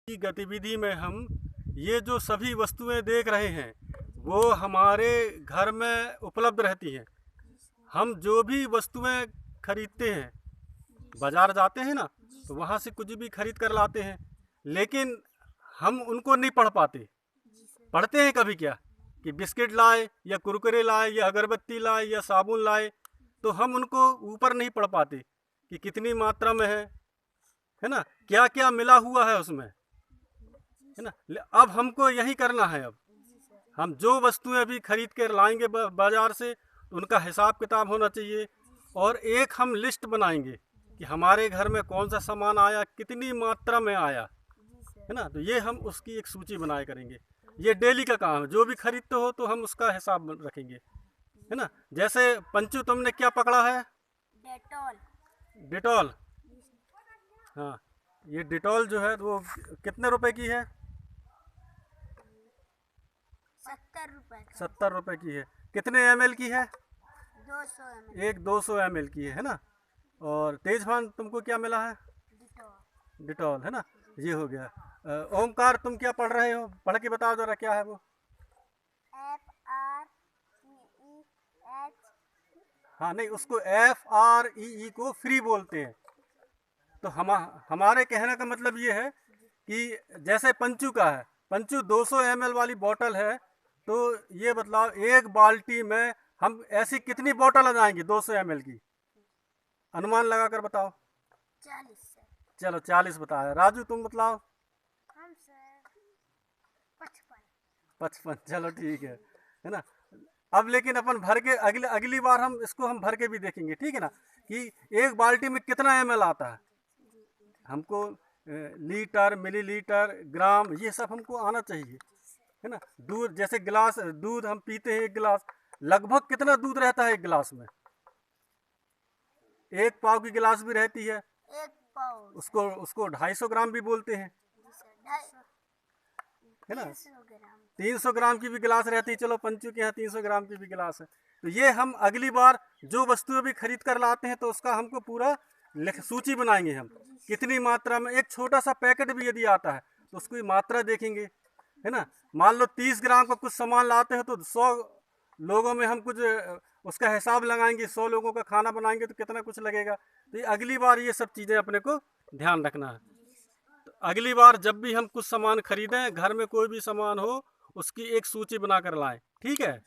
की गतिविधि में हम ये जो सभी वस्तुएं देख रहे हैं वो हमारे घर में उपलब्ध रहती हैं। हम जो भी वस्तुएं खरीदते हैं, बाजार जाते हैं ना, तो वहाँ से कुछ भी खरीद कर लाते हैं, लेकिन हम उनको नहीं पढ़ पाते। पढ़ते हैं कभी क्या कि बिस्किट लाए या कुरकुरे लाए या अगरबत्ती लाए या साबुन लाए, तो हम उनको ऊपर नहीं पढ़ पाते कि कितनी मात्रा में है ना, क्या क्या मिला हुआ है उसमें, है ना। अब हमको यही करना है। अब हम जो वस्तुएं अभी खरीद कर लाएंगे बाजार से, उनका हिसाब किताब होना चाहिए, और एक हम लिस्ट बनाएंगे कि हमारे घर में कौन सा सामान आया, कितनी मात्रा में आया, है ना। तो ये हम उसकी एक सूची बनाए करेंगे। ये डेली का काम है, जो भी खरीदते हो तो हम उसका हिसाब रखेंगे, है ना। जैसे पंचू, तुमने क्या पकड़ा है? डेटॉल। डिटॉल। हाँ, ये डिटॉल जो है वो कितने रुपए की है? 70 रुपए। 70 रुपए की है। कितने ml की है? 200 ml। एक 200 ml की है ना। और तेजपान तुमको क्या मिला है? डिटॉल, है ना। ये हो गया। ओमकार, तुम क्या पढ़ रहे हो? पढ़ के बताओ जरा, क्या है वो? FREEH। हाँ नहीं, उसको FREE को फ्री बोलते हैं। तो हमारे कहने का मतलब ये है कि जैसे पंचू का है, पंचू 200 ml वाली बोतल है, तो ये बतलाओ एक बाल्टी में हम ऐसी कितनी बोतल आ जाएंगी 200 ml की? अनुमान लगा कर बताओ। 40। चलो 40 बताया। राजू, तुम बतलाओ। हम सर 55। 55, चलो ठीक है ना। अब लेकिन अपन भर के अगली बार हम भर के भी देखेंगे, ठीक है ना, कि एक बाल्टी में कितना ml आता है। हमको लीटर, मिलीलीटर, ग्राम, ये सब हमको आना चाहिए, है ना। दूध, जैसे गिलास दूध हम पीते हैं, एक गिलास लगभग कितना दूध रहता है एक गिलास में? एक पाव की गिलास भी रहती है, एक पाव। उसको 250 ग्राम भी बोलते हैं, है ना। 300 ग्राम की भी गिलास रहती है। चलो पंचू के यहाँ 300 ग्राम की भी गिलास है। तो ये हम अगली बार जो वस्तुएं भी खरीद कर लाते हैं तो उसका हमको पूरा सूची बनाएंगे हम, कितनी मात्रा में। एक छोटा सा पैकेट भी यदि आता है तो उसकी मात्रा देखेंगे, है ना। मान लो 30 ग्राम का कुछ सामान लाते हैं तो 100 लोगों में हम कुछ उसका हिसाब लगाएंगे, 100 लोगों का खाना बनाएंगे तो कितना कुछ लगेगा। तो ये अगली बार ये सब चीज़ें अपने को ध्यान रखना है। तो अगली बार जब भी हम कुछ सामान खरीदें, घर में कोई भी सामान हो, उसकी एक सूची बना कर लाएं, ठीक है।